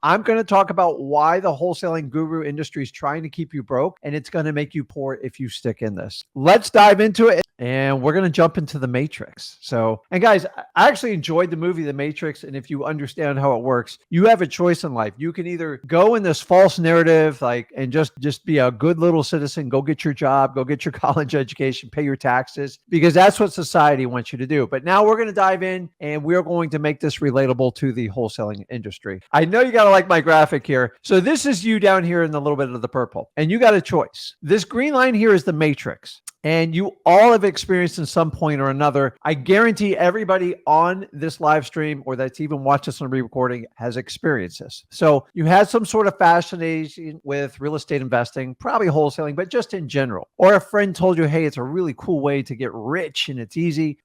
I'm going to talk about why the wholesaling guru industry is trying to keep you broke, and it's going to make you poor if you stick in this. Let's dive into it. And we're going to jump into the Matrix. And guys, I actually enjoyed the movie The Matrix. And if you understand how it works, you have a choice in life. You can either go in this false narrative, and just be a good little citizen, go get your job, go get your college education, pay your taxes, because that's what society wants you to do. But now we're going to dive in and we're going to make this relatable to the wholesaling industry. I know you got to like my graphic here. So this is you down here in the little bit of the purple, and you got a choice. This green line here is the Matrix. And you all have experienced in some point or another. I guarantee everybody on this live stream or that's even watched this on a re-recording has experienced this. So you had some sort of fascination with real estate investing, probably wholesaling, but just in general. Or a friend told you, hey, it's a really cool way to get rich and it's easy.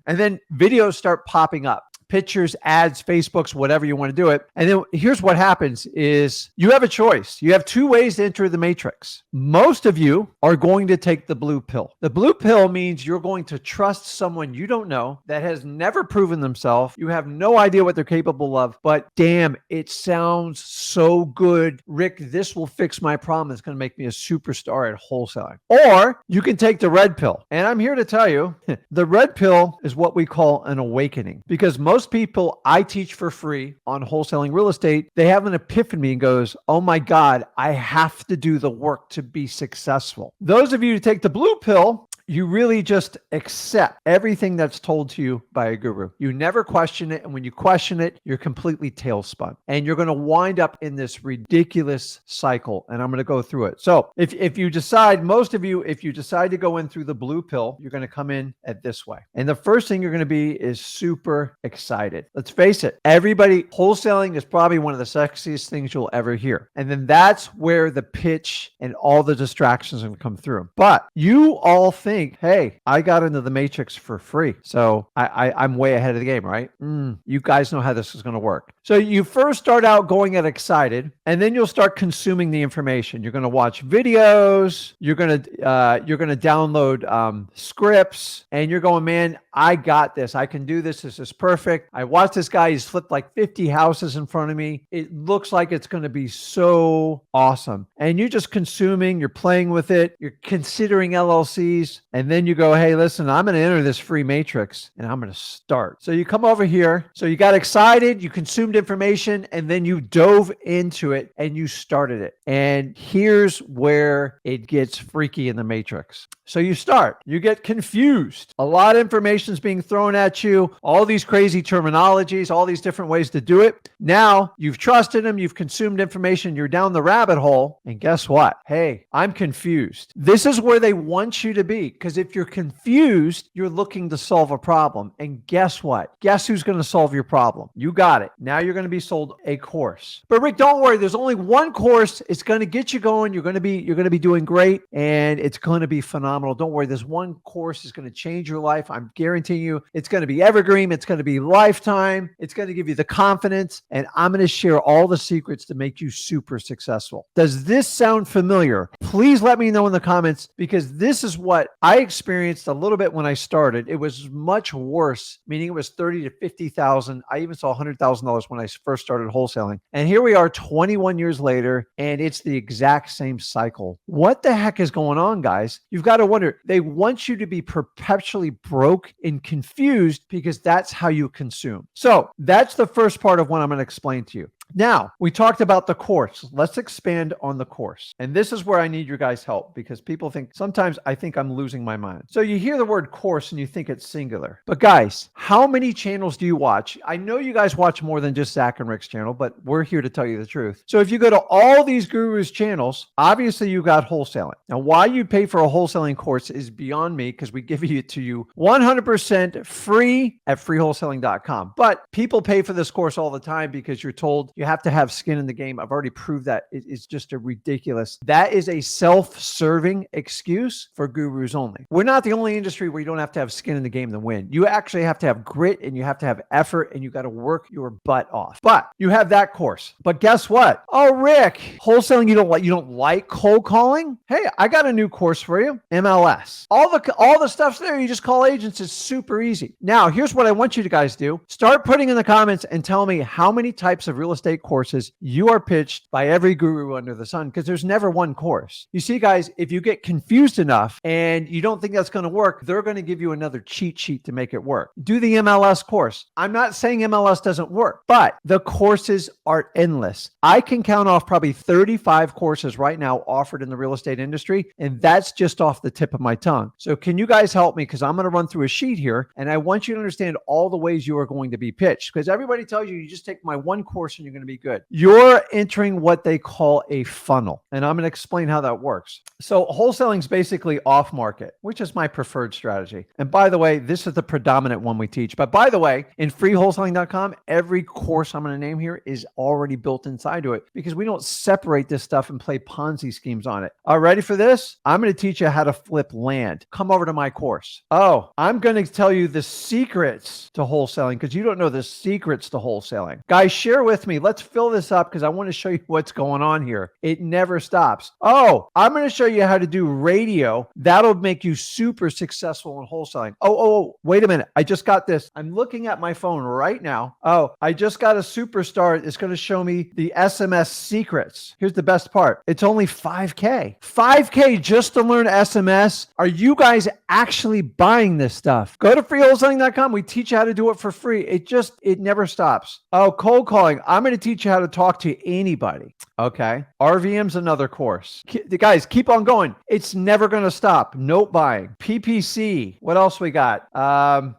And then videos start popping up. Pictures, ads, Facebooks, whatever you want to do it. And then here's what happens is you have a choice. You have two ways to enter the Matrix. Most of you are going to take the blue pill. The blue pill means you're going to trust someone you don't know that has never proven themselves. You have no idea what they're capable of, but damn, it sounds so good. Rick, this will fix my problem. It's going to make me a superstar at wholesaling. Or you can take the red pill. And I'm here to tell you, the red pill is what we call an awakening, because most people I teach for free on wholesaling real estate, they have an epiphany and goes, oh my God, I have to do the work to be successful. Those of you who take the blue pill, you really just accept everything that's told to you by a guru. You never question it. And when you question it, you're completely tailspun. And you're going to wind up in this ridiculous cycle. And I'm going to go through it. So if you decide, most of you, if you decide to go in through the blue pill, you're going to come in at this way. And the first thing you're going to be is super excited. Let's face it. Everybody, wholesaling is probably one of the sexiest things you'll ever hear. And then that's where the pitch and all the distractions are going to come through. But you all think, hey, I got into the Matrix for free, so I'm way ahead of the game, right? You guys know how this is going to work. So you first start out going at excited, and then you'll start consuming the information. You're going to watch videos. You're going to download scripts, and you're going, man, I got this. I can do this. This is perfect. I watched this guy. He's flipped like 50 houses in front of me. It looks like it's going to be so awesome. And you're just consuming. You're playing with it. You're considering LLCs. And then you go, hey, listen, I'm going to enter this free matrix and I'm going to start. So you come over here. So you got excited, you consumed information, and then you dove into it and you started it. And here's where it gets freaky in the matrix. So you start, you get confused. A lot of information is being thrown at you, all these crazy terminologies, all these different ways to do it. Now you've trusted them, you've consumed information, you're down the rabbit hole. And guess what? Hey, I'm confused. This is where they want you to be. Because if you're confused, you're looking to solve a problem. And guess what? Guess who's going to solve your problem? You got it. Now you're going to be sold a course. But Rick, don't worry. There's only one course. It's going to get you going. You're going to be doing great, and it's going to be phenomenal. Don't worry. This one course is going to change your life. I'm guaranteeing you. It's going to be evergreen. It's going to be lifetime. It's going to give you the confidence, and I'm going to share all the secrets to make you super successful. Does this sound familiar? Please let me know in the comments, because this is what I experienced a little bit when I started. It was much worse, meaning it was 30 to 50,000. I even saw $100,000 when I first started wholesaling. And here we are 21 years later, and it's the exact same cycle. What the heck is going on, guys? You've got to wonder. They want you to be perpetually broke and confused because that's how you consume. So that's the first part of what I'm going to explain to you. Now, we talked about the course. Let's expand on the course. And this is where I need your guys' help, because people think, sometimes I think I'm losing my mind. So you hear the word course and you think it's singular. But guys, how many channels do you watch? I know you guys watch more than just Zach and Rick's channel, but we're here to tell you the truth. So if you go to all these gurus' channels, obviously you got wholesaling. Now, why you pay for a wholesaling course is beyond me, because we give it to you 100% free at freewholesaling.com. But people pay for this course all the time because you're told you have to have skin in the game. I've already proved that. It is just a ridiculous. That is a self-serving excuse for gurus only. We're not the only industry where you don't have to have skin in the game to win. You actually have to have grit, and you have to have effort, and you got to work your butt off. But you have that course. But guess what? Oh, Rick, wholesaling, you don't like cold calling? Hey, I got a new course for you. MLS. All the stuff's there. You just call agents. It's super easy. Now, here's what I want you to guys do. Start putting in the comments and tell me how many types of real estate estate courses, you are pitched by every guru under the sun because there's never one course. You see, guys, if you get confused enough and you don't think that's going to work, they're going to give you another cheat sheet to make it work. Do the MLS course. I'm not saying MLS doesn't work, but the courses are endless. I can count off probably 35 courses right now offered in the real estate industry, and that's just off the tip of my tongue. So can you guys help me? Because I'm going to run through a sheet here, and I want you to understand all the ways you are going to be pitched, because everybody tells you just take my one course and you're going to be good. You're entering what they call a funnel, and I'm going to explain how that works. So wholesaling is basically off market, which is my preferred strategy. And by the way, this is the predominant one we teach. But by the way, in freewholesaling.com, every course I'm going to name here is already built inside to it because we don't separate this stuff and play Ponzi schemes on it. Are you ready for this? I'm going to teach you how to flip land. Come over to my course. Oh, I'm going to tell you the secrets to wholesaling because you don't know the secrets to wholesaling. Guys, share with me. Let's fill this up because I want to show you what's going on here. It never stops. Oh, I'm going to show you how to do radio. That'll make you super successful in wholesaling. Oh, wait a minute. I just got this. I'm looking at my phone right now. Oh, I just got a superstar. It's going to show me the SMS secrets. Here's the best part. It's only $5K. $5K just to learn SMS. Are you guys actually buying this stuff? Go to freewholesaling.com. We teach you how to do it for free. It never stops. Oh, cold calling. I'm going to teach you how to talk to anybody. Okay. RVM's another course. Guys, keep on going. It's never going to stop. Note buying. PPC. What else we got?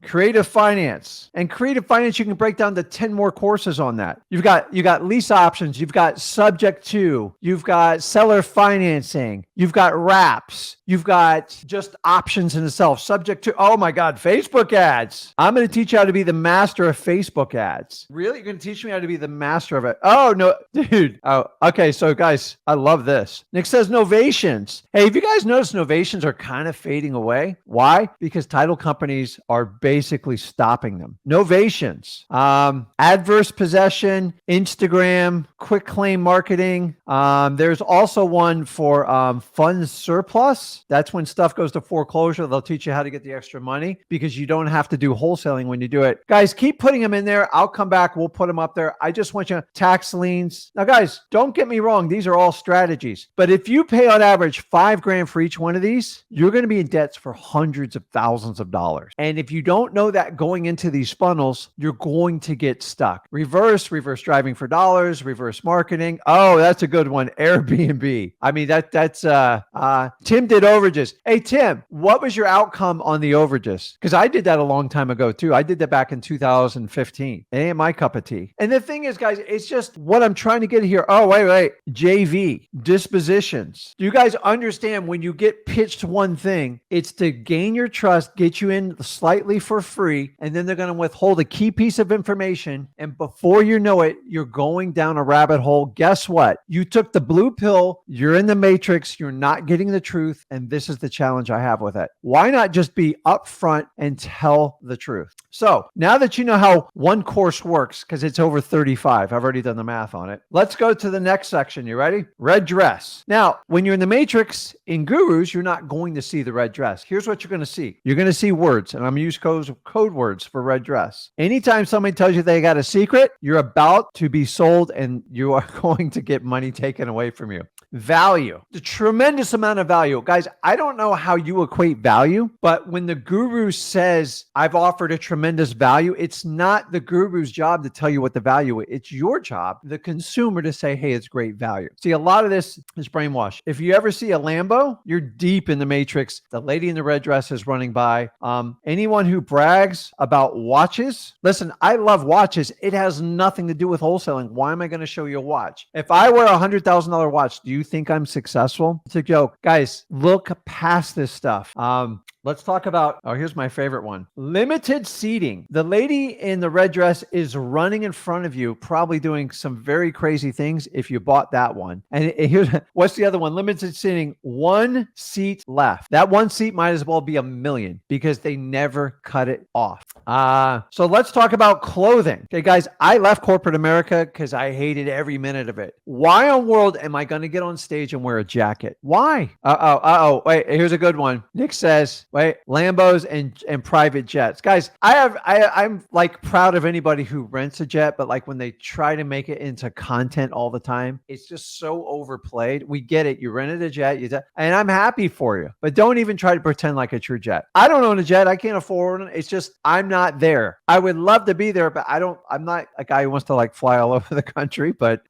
Creative finance. And creative finance, you can break down to 10 more courses on that. You got lease options. You've got subject to. You've got seller financing. You've got wraps. You've got just options in itself. Subject to, oh my God, Facebook ads. I'm going to teach you how to be the master of Facebook ads. Really? You're going to teach me how to be the master of it? Oh, no, dude. Oh, okay. So guys, I love this. Nick says novations. Hey, have you guys noticed novations are kind of fading away? Why? Because title companies are basically stopping them. Novations, adverse possession, Instagram, quick claim marketing. There's also one for funds surplus. That's when stuff goes to foreclosure. They'll teach you how to get the extra money because you don't have to do wholesaling when you do it. Guys, keep putting them in there. I'll come back. We'll put them up there. I just want you to tax liens. Now, guys, don't get me wrong. These are all strategies. But if you pay on average $5,000 for each one of these, you're going to be in debts for hundreds of thousands of dollars. And if you don't know that going into these funnels, you're going to get stuck. Reverse driving for dollars, reverse marketing. Oh, that's a good one. Airbnb. I mean, that's Tim did overages. Hey, Tim, what was your outcome on the overages? Because I did that a long time ago too. I did that back in 2015. It ain't my cup of tea. And the thing is, guys, it's just what I'm trying to get here. Oh, wait. JV, dispositions. Do you guys understand when you get pitched one thing, it's to gain your trust, get you in slightly for free, and then they're going to withhold a key piece of information. And before you know it, you're going down a rabbit hole. Guess what? You took the blue pill. You're in the matrix. You're not getting the truth. And this is the challenge I have with it. Why not just be upfront and tell the truth? So now that you know how one course works, because it's over 35, I've already done the math on it. Let's go to the next section. You ready? Red dress. Now, when you're in the matrix in gurus, you're not going to see the red dress. Here's what you're going to see. You're going to see words, and I'm going to use code words for red dress. Anytime somebody tells you they got a secret, you're about to be sold and you are going to get money taken away from you. Value, the tremendous amount of value. Guys, I don't know how you equate value, but when the guru says, I've offered a tremendous value, it's not the guru's job to tell you what the value is. It's your job, the consumer, to say, hey, it's great value. See, a lot of this is brainwash. If you ever see a Lambo, you're deep in the matrix. The lady in the red dress is running by. Anyone who brags about watches, listen, I love watches. It has nothing to do with wholesaling. Why am I going to show you a watch? If I wear a $100,000 watch, do you think I'm successful? It's a joke. Guys, look past this stuff. Let's talk about, here's my favorite one. Limited seating. The lady in the red dress is running in front of you, probably doing some very crazy things if you bought that one. And here's, what's the other one? Limited seating, one seat left. That one seat might as well be $1 million because they never cut it off. So let's talk about clothing. Okay, guys, I left corporate America because I hated every minute of it. Why in the world am I going to get on stage and wear a jacket. Why? Wait, here's a good one. Nick says, wait, Lambos and private jets. Guys, I'm like proud of anybody who rents a jet, but like when they try to make it into content all the time, it's just so overplayed. We get it. You rented a jet, and I'm happy for you, but don't even try to pretend like it's your jet. I don't own a jet. I can't afford it. It's just, I'm not there. I would love to be there, but I'm not a guy who wants to like fly all over the country. But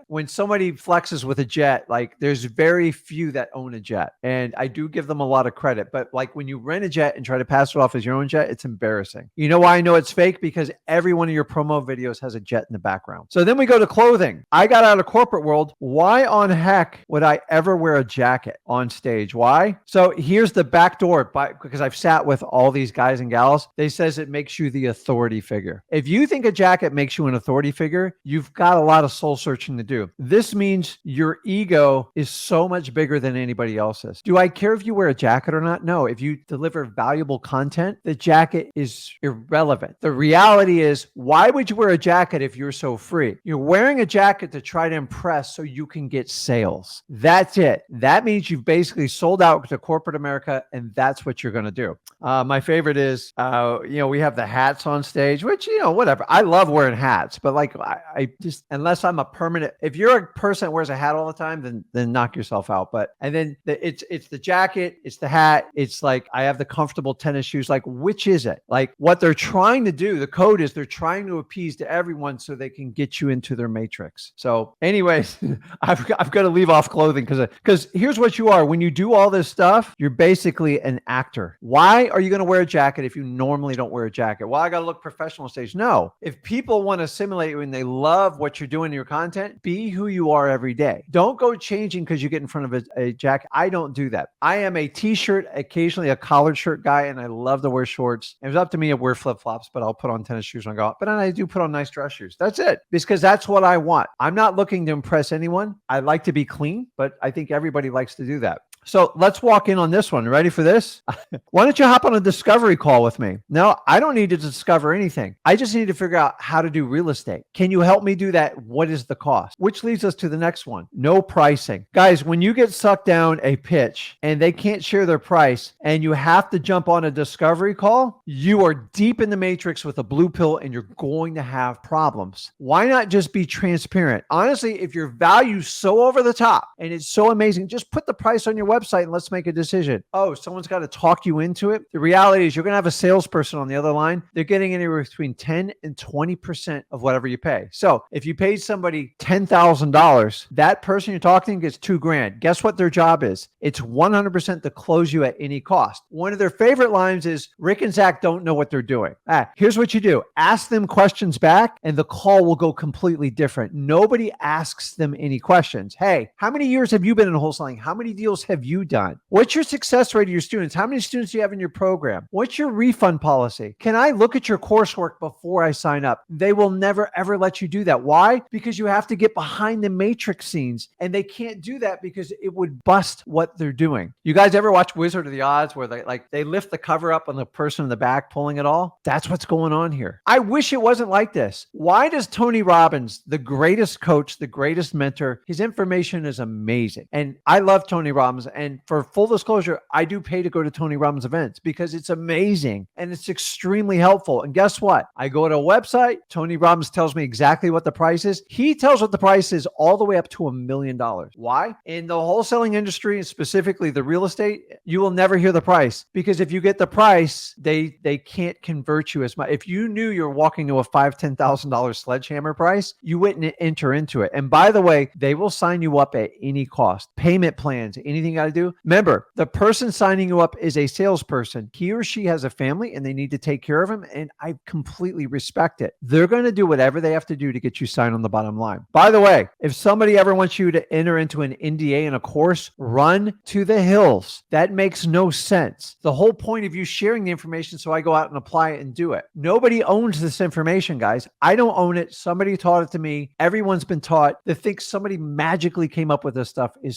when somebody flexes with a jet, like there's very few that own a jet, and I do give them a lot of credit. But like when you rent a jet and try to pass it off as your own jet, it's embarrassing. You know why I know it's fake? Because every one of your promo videos has a jet in the background. So then we go to clothing. I got out of corporate world. Why on heck would I ever wear a jacket on stage? Why? So here's the back door, because I've sat with all these guys and gals. They says it makes you the authority figure. If you think a jacket makes you an authority figure, you've got a lot of soul searching to do. This means your ego is so much bigger than anybody else's. Do I care if you wear a jacket or not? No. If you deliver valuable content, the jacket is irrelevant. The reality is, why would you wear a jacket if you're so free? You're wearing a jacket to try to impress so you can get sales. That's it. That means you've basically sold out to corporate America, and that's what you're going to do. My favorite is, we have the hats on stage, which, whatever. I love wearing hats, but like, I just, unless I'm a permanent, if you're a person that wears a hat all the time, then knock yourself out. And then it's the jacket, it's the hat. It's like, I have the comfortable tennis shoes. Like, which is it? Like, what they're trying to do, the code is they're trying to appease to everyone so they can get you into their matrix. So anyways, I've got to leave off clothing because here's what you are. When you do all this stuff, you're basically an actor. Why are you going to wear a jacket if you normally don't wear a jacket? Well, I got to look professional on stage. No. If people want to simulate you and they love what you're doing in your content, be who you are every day. Don't go changing because you get in front of a jacket. I don't do that. I am a t-shirt, occasionally a collared shirt guy, and I love to wear shorts. If it's up to me, I wear flip-flops, but I'll put on tennis shoes when I go out. But then I do put on nice dress shoes. That's it. Because that's what I want. I'm not looking to impress anyone. I like to be clean, but I think everybody likes to do that. So let's walk in on this one. Ready for this? Why don't you hop on a discovery call with me? No, I don't need to discover anything. I just need to figure out how to do real estate. Can you help me do that? What is the cost? Which leads us to the next one. No pricing. Guys, when you get sucked down a pitch and they can't share their price and you have to jump on a discovery call, you are deep in the matrix with a blue pill and you're going to have problems. Why not just be transparent? Honestly, if your value's so over the top and it's so amazing, just put the price on your website and let's make a decision. Oh, someone's got to talk you into it. The reality is you're going to have a salesperson on the other line. They're getting anywhere between 10 and 20% of whatever you pay. So if you paid somebody $10,000, that person you're talking to gets $2,000. Guess what their job is? It's 100% to close you at any cost. One of their favorite lines is, Rick and Zach don't know what they're doing. Here's what you do. Ask them questions back and the call will go completely different. Nobody asks them any questions. Hey, how many years have you been in wholesaling? How many deals have you done? What's your success rate of your students? How many students do you have in your program? What's your refund policy? Can I look at your coursework before I sign up? They will never, ever let you do that. Why? Because you have to get behind the matrix scenes and they can't do that because it would bust what they're doing. You guys ever watch Wizard of the Odds where they lift the cover up on the person in the back pulling it all? That's what's going on here. I wish it wasn't like this. Why does Tony Robbins, the greatest coach, the greatest mentor, his information is amazing. And I love Tony Robbins. And for full disclosure, I do pay to go to Tony Robbins events because it's amazing and it's extremely helpful. And guess what? I go to a website. Tony Robbins tells me exactly what the price is. He tells what the price is all the way up to $1 million. Why? In the wholesaling industry, and specifically the real estate, you will never hear the price because if you get the price, they can't convert you as much. If you knew you're walking to a $5,000, $10,000 sledgehammer price, you wouldn't enter into it. And by the way, they will sign you up at any cost. Payment plans, anything you got to do. Remember, the person signing you up is a salesperson. He or she has a family and they need to take care of him. And I completely respect it. They're going to do whatever they have to do to get you signed on the bottom line. By the way, if somebody ever wants you to enter into an NDA in a course, run to the hills. That makes no sense. The whole point of you sharing the information so I go out and apply it and do it. Nobody owns this information, guys. I don't own it. Somebody taught it to me. Everyone's been taught. To think somebody magically came up with this stuff is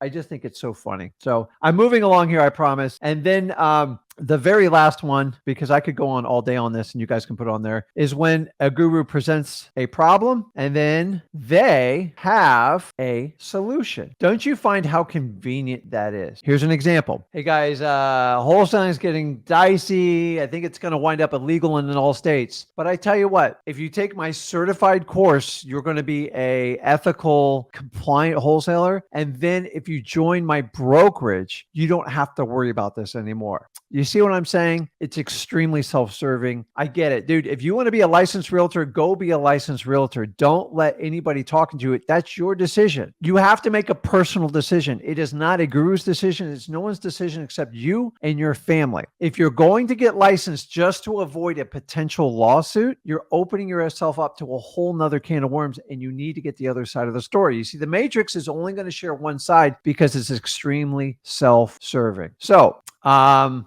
I just think it's so funny. So I'm moving along here, I promise. And then the very last one, because I could go on all day on this and you guys can put it on there, is when a guru presents a problem and then they have a solution. Don't you find how convenient that is? Here's an example. Hey guys, wholesaling is getting dicey. I think it's going to wind up illegal in all states. But I tell you what, if you take my certified course, you're going to be a ethical, compliant wholesaler. And then if you join my brokerage, you don't have to worry about this anymore. You see what I'm saying? It's extremely self-serving. I get it, dude. If you want to be a licensed realtor, go be a licensed realtor. Don't let anybody talking to you. That's your decision. You have to make a personal decision. It is not a guru's decision. It's no one's decision except you and your family. If you're going to get licensed just to avoid a potential lawsuit, you're opening yourself up to a whole nother can of worms, and you need to get the other side of the story. You see, the matrix is only going to share one side because it's extremely self-serving. So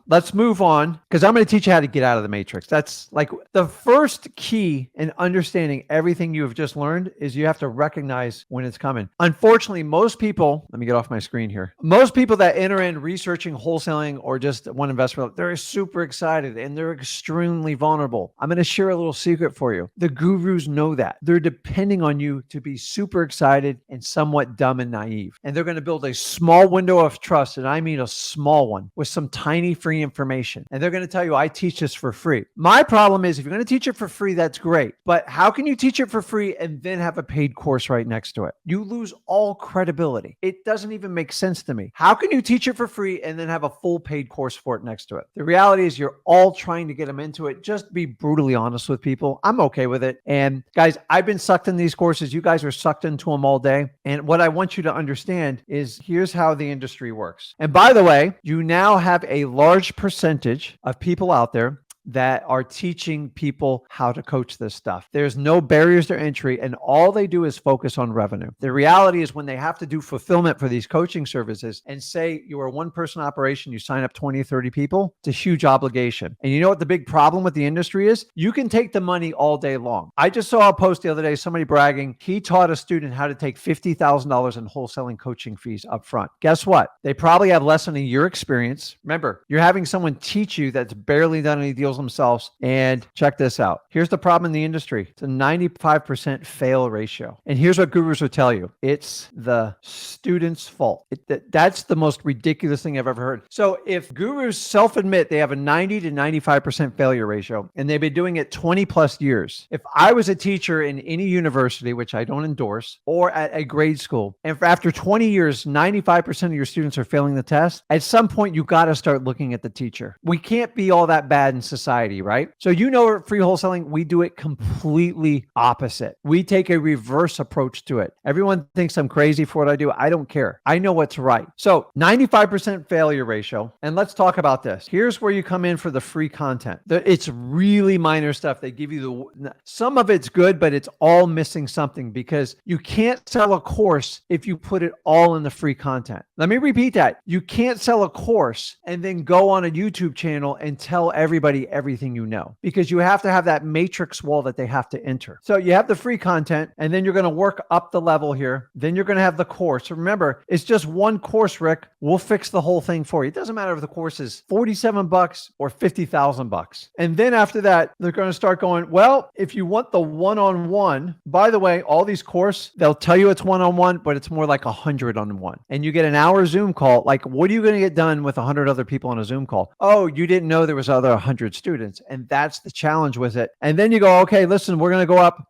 let's move on, because I'm going to teach you how to get out of the matrix. That's like the first key in understanding everything you have just learned is you have to recognize when it's coming. Unfortunately, most people, let me get off my screen here. Most people that enter in researching wholesaling or just one investment, they're super excited and they're extremely vulnerable. I'm going to share a little secret for you. The gurus know that. They're depending on you to be super excited and somewhat dumb and naive. And they're going to build a small window of trust, and I mean a small one, with some tiny free information. And they're going to tell you, I teach this for free. My problem is, if you're going to teach it for free, that's great. But how can you teach it for free and then have a paid course right next to it? You lose all credibility. It doesn't even make sense to me. How can you teach it for free and then have a full paid course for it next to it? The reality is you're all trying to get them into it. Just be brutally honest with people. I'm okay with it. And guys, I've been sucked in these courses. You guys are sucked into them all day. And what I want you to understand is here's how the industry works. And by the way, you now have a large percentage of people out there that are teaching people how to coach this stuff. There's no barriers to entry, and all they do is focus on revenue. The reality is when they have to do fulfillment for these coaching services, and say you're a one-person operation, you sign up 20 or 30 people, it's a huge obligation. And you know what the big problem with the industry is? You can take the money all day long. I just saw a post the other day, somebody bragging, he taught a student how to take $50,000 in wholesaling coaching fees up front. Guess what? They probably have less than a year experience. Remember, you're having someone teach you that's barely done any deals themselves. And check this out. Here's the problem in the industry. It's a 95% fail ratio. And here's what gurus will tell you. It's the student's fault. That's the most ridiculous thing I've ever heard. So if gurus self-admit they have a 90 to 95% failure ratio, and they've been doing it 20 plus years, if I was a teacher in any university, which I don't endorse, or at a grade school, and after 20 years, 95% of your students are failing the test, at some point, you got to start looking at the teacher. We can't be all that bad in society, right? So you know, at Free Wholesaling, we do it completely opposite. We take a reverse approach to it. Everyone thinks I'm crazy for what I do. I don't care. I know what's right. So 95% failure ratio. And let's talk about this. Here's where you come in for the free content. It's really minor stuff. They give you some of it's good, but it's all missing something, because you can't sell a course if you put it all in the free content. Let me repeat that. You can't sell a course and then go on a YouTube channel and tell everybody everything you know, because you have to have that matrix wall that they have to enter. So you have the free content, and then you're going to work up the level here. Then you're going to have the course. Remember, it's just one course, Rick. We'll fix the whole thing for you. It doesn't matter if the course is $47 or $50,000. And then after that, they're going to start going, well, if you want the one-on-one, by the way, all these courses, they'll tell you it's one-on-one, but it's more like 100-on-1. And you get an hour Zoom call. Like, what are you going to get done with 100 other people on a Zoom call? Oh, you didn't know there was other 100 students. And that's the challenge with it. And then you go, okay, listen, we're going to go up.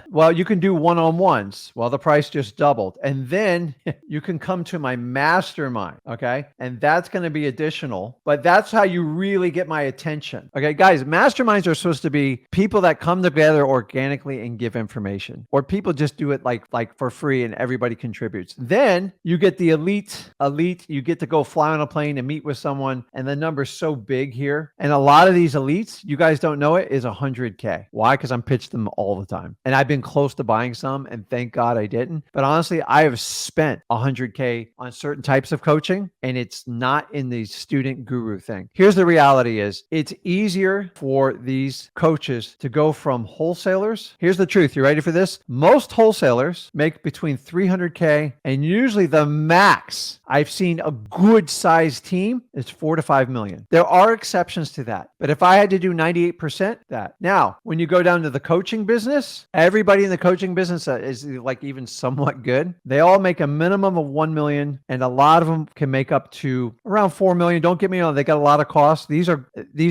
Well, you can do one-on-ones. Well, the price just doubled. And then you can come to my mastermind. Okay. And that's going to be additional, but that's how you really get my attention. Okay, guys, masterminds are supposed to be people that come together organically and give information, or people just do it like for free and everybody contributes. Then you get the elite, you get to go fly on a plane and meet with someone. And the number's so big here. And a lot lot of these elites, you guys don't know it, is 100K. Why? Because I'm pitched them all the time. And I've been close to buying some, and thank God I didn't. But honestly, I have spent 100K on certain types of coaching, and it's not in the student guru thing. Here's the reality is it's easier for these coaches to go from wholesalers. Here's the truth. You ready for this? Most wholesalers make between 300K, and usually the max I've seen a good sized team is 4 to 5 million. There are exceptions to that. But if I had to do 98%, that. Now, when you go down to the coaching business, everybody in the coaching business is like even somewhat good. They all make a minimum of 1 million, and a lot of them can make up to around 4 million. Don't get me wrong, they got a lot of costs. These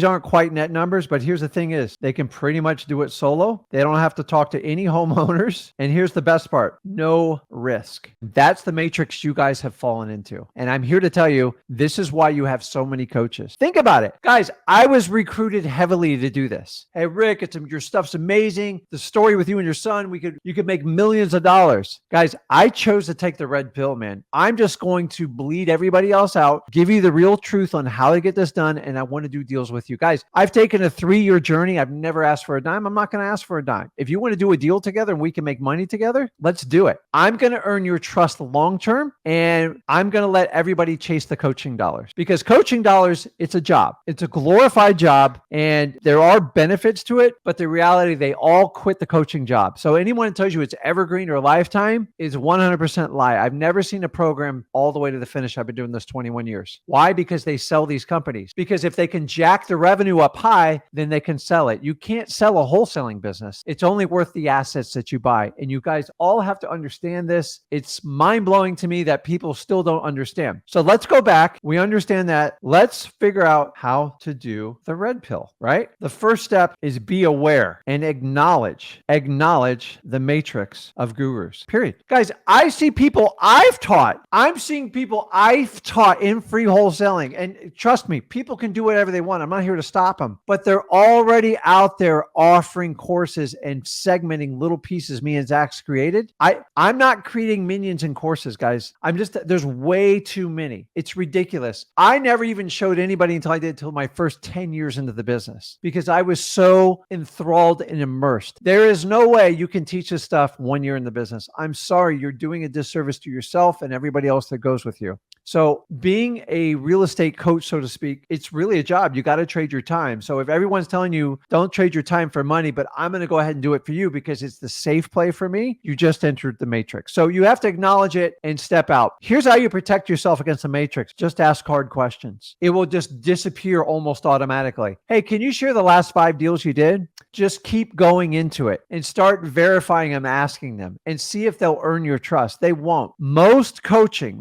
aren't quite net numbers, but here's the thing is they can pretty much do it solo. They don't have to talk to any homeowners. And here's the best part, no risk. That's the matrix you guys have fallen into. And I'm here to tell you, this is why you have so many coaches. Think about it. Guys, I was recruited heavily to do this. Hey, Rick, your stuff's amazing. The story with you and your son, you could make millions of dollars. Guys, I chose to take the red pill, man. I'm just going to bleed everybody else out, give you the real truth on how to get this done, and I want to do deals with you. Guys, I've taken a 3-year journey. I've never asked for a dime. I'm not going to ask for a dime. If you want to do a deal together and we can make money together, let's do it. I'm going to earn your trust long-term, and I'm going to let everybody chase the coaching dollars, because coaching dollars, it's a job. It's a glorified job, and there are benefits to it, but the reality, they all quit the coaching job. So anyone that tells you it's evergreen or lifetime is 100% lie. I've never seen a program all the way to the finish. I've been doing this 21 years. Why? Because they sell these companies. Because if they can jack the revenue up high, then they can sell it. You can't sell a wholesaling business. It's only worth the assets that you buy. And you guys all have to understand this. It's mind-blowing to me that people still don't understand. So let's go back. We understand that. Let's figure out how to do the red pill, right? The first step is be aware and acknowledge the matrix of gurus, period. Guys, I see people I've taught. I'm seeing people I've taught in free wholesaling. And trust me, people can do whatever they want. I'm not here to stop them, but they're already out there offering courses and segmenting little pieces me and Zach's created. I'm not creating minions in courses, guys. There's way too many. It's ridiculous. I never even showed anybody until my first 10 years into the business, because I was so enthralled and immersed. There is no way you can teach this stuff 1 year in the business. I'm sorry, you're doing a disservice to yourself and everybody else that goes with you. So being a real estate coach, so to speak, it's really a job. You got to trade your time. So if everyone's telling you don't trade your time for money, but I'm going to go ahead and do it for you because it's the safe play for me, you just entered the matrix. So you have to acknowledge it and step out. Here's how you protect yourself against the matrix. Just ask hard questions. It will just disappear almost automatically. Hey, can you share the last 5 deals you did? Just keep going into it and start verifying them, asking them, and see if they'll earn your trust. They won't. Most coaching,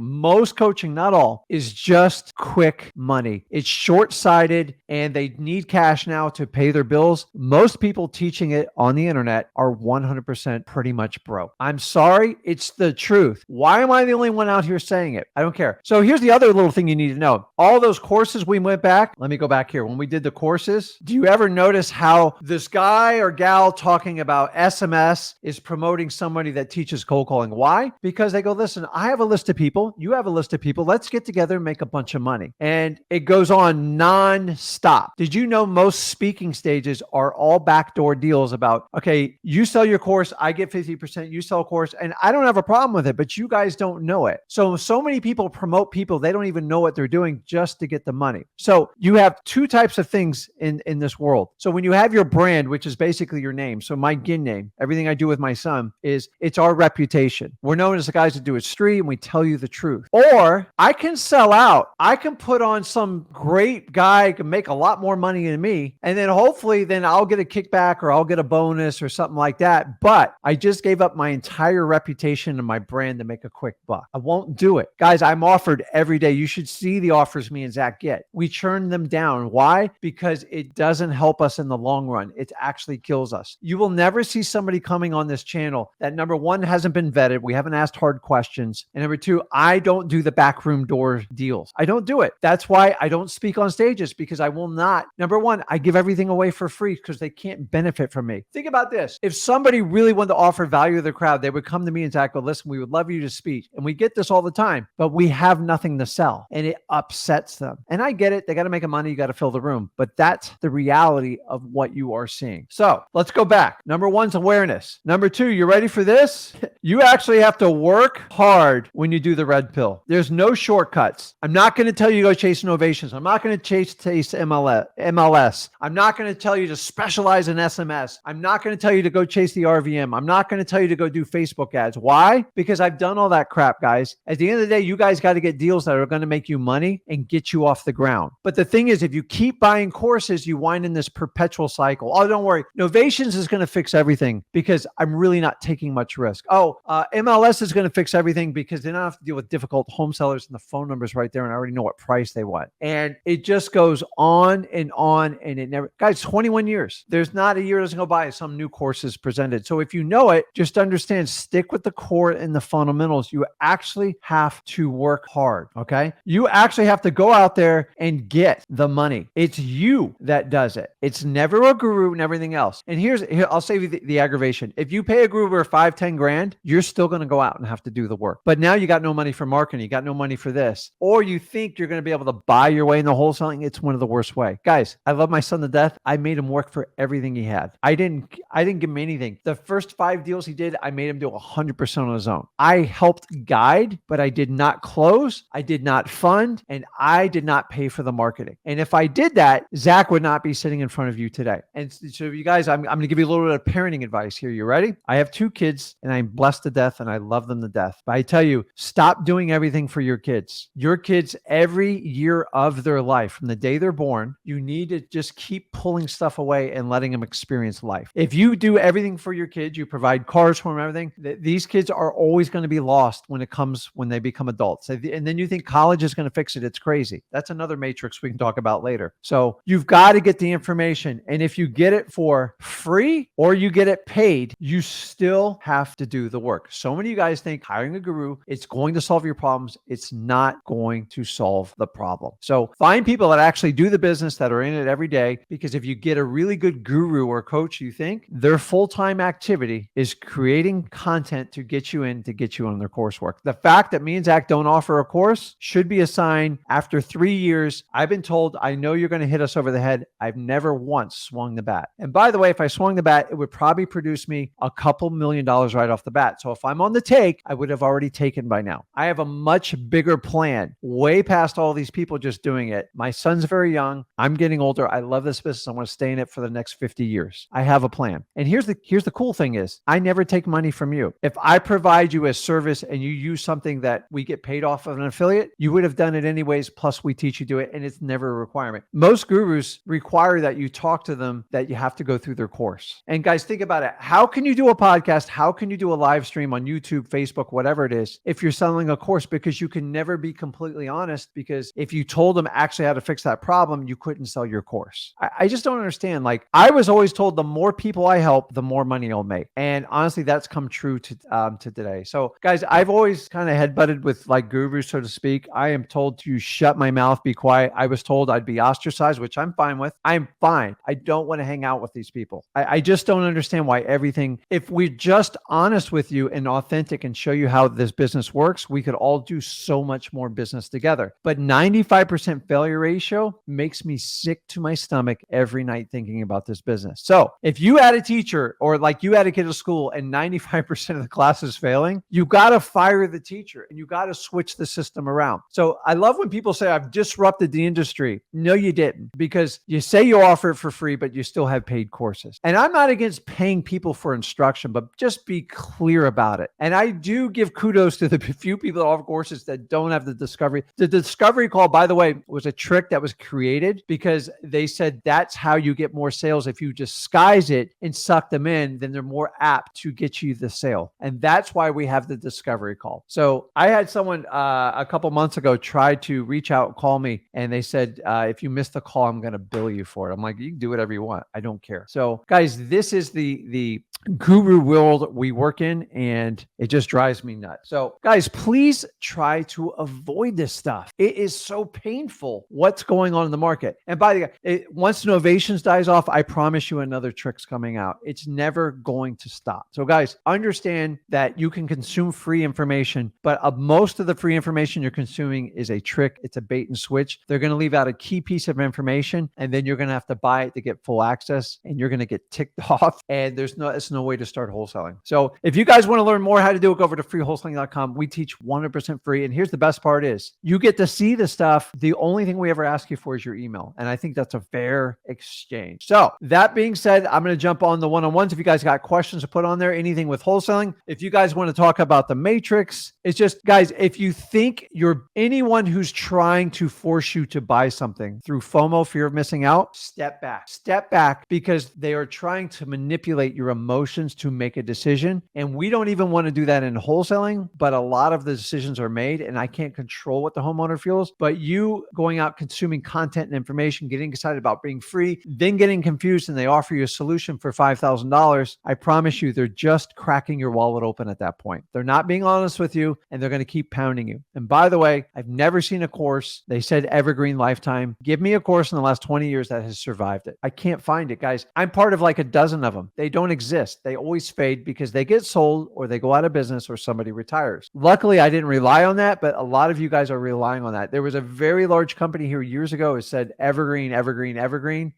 not all, is just quick money. It's short-sighted and they need cash now to pay their bills. Most people teaching it on the internet are 100% pretty much broke. I'm sorry, it's the truth. Why am I the only one out here saying it? I don't care. So here's the other little thing you need to know. All those courses we went back, let me go back here. When we did the courses, do you ever notice how this guy or gal talking about SMS is promoting somebody that teaches cold calling? Why? Because they go, listen, I have a list of people. You have a list of people. Let's get together and make a bunch of money. And it goes on non-stop. Did you know most speaking stages are all backdoor deals about, okay, you sell your course, I get 50%, you sell a course, and I don't have a problem with it, but you guys don't know it. So many people promote people, they don't even know what they're doing just to get the money. So you have 2 types of things in this world. So when you have your brand, which is basically your name, so my GIN name, everything I do with my son it's our reputation. We're known as the guys that do it street and we tell you the truth. Or I can sell out. I can put on some great guy can make a lot more money than me. And then hopefully then I'll get a kickback or I'll get a bonus or something like that. But I just gave up my entire reputation and my brand to make a quick buck. I won't do it. Guys, I'm offered every day. You should see the offers me and Zach get. We churn them down. Why? Because it doesn't help us in the long run. It actually kills us. You will never see somebody coming on this channel that, number one, hasn't been vetted. We haven't asked hard questions. And number two, I don't do the back backroom door deals. I don't do it. That's why I don't speak on stages, because I will not. Number one, I give everything away for free because they can't benefit from me. Think about this. If somebody really wanted to offer value to the crowd, they would come to me and say, listen, we would love you to speak. And we get this all the time, but we have nothing to sell. And it upsets them. And I get it. They got to make a money. You got to fill the room. But that's the reality of what you are seeing. So let's go back. Number one's awareness. Number two, you ready for this? You actually have to work hard when you do the red pill. There's no shortcuts. I'm not going to tell you to go chase innovations. I'm not going to chase MLS. I'm not going to tell you to specialize in SMS. I'm not going to tell you to go chase the RVM. I'm not going to tell you to go do Facebook ads. Why? Because I've done all that crap, guys. At the end of the day, you guys got to get deals that are going to make you money and get you off the ground. But the thing is, if you keep buying courses, you wind in this perpetual cycle. Oh, don't worry. Novations is going to fix everything because I'm really not taking much risk. MLS is going to fix everything because they don't have to deal with difficult home sellers and the phone numbers right there. And I already know what price they want. And it just goes on and on. And it never, guys, 21 years. There's not a year doesn't go by some new course is presented. So if you know it, just understand, stick with the core and the fundamentals. You actually have to work hard. Okay. You actually have to go out there and get the money. It's you that does it. It's never a guru and everything else. And here I'll save you the aggravation. If you pay a guru for 5-10 grand, you're still going to go out and have to do the work. But now you got no money for marketing. You got no money for this, or you think you're going to be able to buy your way in the wholesaling. It's one of the worst way. Guys, I love my son to death. I made him work for everything he had. I didn't give him anything. The first 5 deals he did, I made him do 100% on his own. I helped guide, but I did not close. I did not fund, and I did not pay for the marketing. And if I did that, Zach would not be sitting in front of you today. And so you guys, I'm going to give you a little bit of parenting advice here. You ready? I have 2 kids and I'm blessed to death and I love them to death. But I tell you, stop doing everything for your kids. Your kids, every year of their life, from the day they're born, you need to just keep pulling stuff away and letting them experience life. If you do everything for your kids, you provide cars for them, everything, these kids are always going to be lost when they become adults. And then you think college is going to fix it. It's crazy. That's another matrix we can talk about later. So you've got to get the information. And if you get it for free or you get it paid, you still have to do the work. So many of you guys think hiring a guru, it's going to solve your problems. It's not going to solve the problem. So find people that actually do the business, that are in it every day, because if you get a really good guru or coach, you think their full-time activity is creating content to get you on their coursework. The fact that me and Zach don't offer a course should be a sign. After 3 years, I've been told, I know you're going to hit us over the head. I've never once swung the bat. And by the way, if I swung the bat, it would probably produce me a couple $1 million right off the bat. So if I'm on the take, I would have already taken by now. I have a much bigger plan, way past all these people just doing it. My son's very young. I'm getting older. I love this business. I want to stay in it for the next 50 years. I have a plan. And here's the cool thing is, I never take money from you. If I provide you a service and you use something that we get paid off of an affiliate, you would have done it anyways. Plus we teach you to do it, and it's never a requirement. Most gurus require that you talk to them, that you have to go through their course. And guys, think about it. How can you do a podcast? How can you do a live stream on YouTube, Facebook, whatever it is, if you're selling a course? Because you can never be completely honest, because if you told them actually how to fix that problem, you couldn't sell your course. I just don't understand. Like, I was always told the more people I help, the more money I'll make. And honestly, that's come true to today. So guys, I've always kind of headbutted with like gurus, so to speak. I am told to shut my mouth, be quiet. I was told I'd be ostracized, which I'm fine with. I'm fine. I don't want to hang out with these people. I just don't understand why everything, if we're just honest with you and authentic and show you how this business works, we could all do so much more business together. But 95% failure ratio makes me sick to my stomach every night thinking about this business. So if you had a teacher, or like you had a kid at school and 95% of the class is failing, you got to fire the teacher and you got to switch the system around. So I love when people say, I've disrupted the industry. No, you didn't, because you say you offer it for free, but you still have paid courses. And I'm not against paying people for instruction, but just be clear about it. And I do give kudos to the few people that offer courses that don't have the discovery. The discovery call, by the way, was a trick that was created because they said that's how you get more sales. If you disguise it and suck them in, then they're more apt to get you the sale. And that's why we have the discovery call. So I had someone a couple months ago try to reach out, call me, and they said, if you missed the call, I'm going to bill you for it. I'm like, you can do whatever you want. I don't care. So guys, this is the guru world we work in, and it just drives me nuts. So guys, please try to avoid this stuff. It is so painful what's going on in the market. And by the way, once Novations dies off, I promise you another trick's coming out. It's never going to stop. So guys, understand that you can consume free information, but most of the free information you're consuming is a trick. It's a bait and switch. They're going to leave out a key piece of information, and then you're going to have to buy it to get full access, and you're going to get ticked off, and it's no way to start wholesaling. So if you guys want to learn more how to do it, go over to freewholesaling.com. We teach 100% free. And here's the best part is you get to see the stuff. The only thing we ever ask you for is your email. And I think that's a fair exchange. So that being said, I'm going to jump on the one-on-ones. If you guys got questions to put on there, anything with wholesaling, if you guys want to talk about the matrix, it's just, guys, if you think you're anyone who's trying to force you to buy something through FOMO, fear of missing out, step back, because they are trying to manipulate your emotions to make a decision. And we don't even want to do that in wholesaling, but a lot of the decisions are made, and I can't control what the homeowner feels. But you going out, consuming content and information, getting excited about being free, then getting confused, and they offer you a solution for $5,000, I promise you, they're just cracking your wallet open at that point. They're not being honest with you, and they're going to keep pounding you. And by the way, I've never seen a course, they said evergreen lifetime. Give me a course in the last 20 years that has survived it. I can't find it, guys. I'm part of like a dozen of them. They don't exist. They always fade because they get sold, or they go out of business, or somebody retires. Luckily, I didn't rely on that, but a lot of you guys are relying on that. There was a very large company here years ago who said evergreen.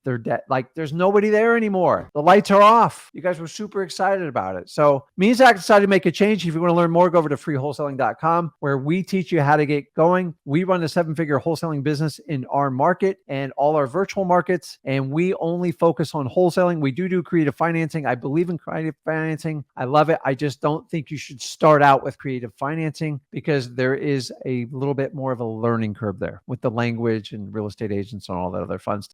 They're dead. Like, there's nobody there anymore. The lights are off. You guys were super excited about it. So me and Zach decided to make a change. If you want to learn more, go over to freewholesaling.com, where we teach you how to get going. We run a 7-figure wholesaling business in our market and all our virtual markets, and we only focus on wholesaling. We do creative financing. I believe in creative financing. I love it. I just don't think you should start out with creative financing, because there is a little bit more of a learning curve there with the language and real estate agents and all that other fun stuff.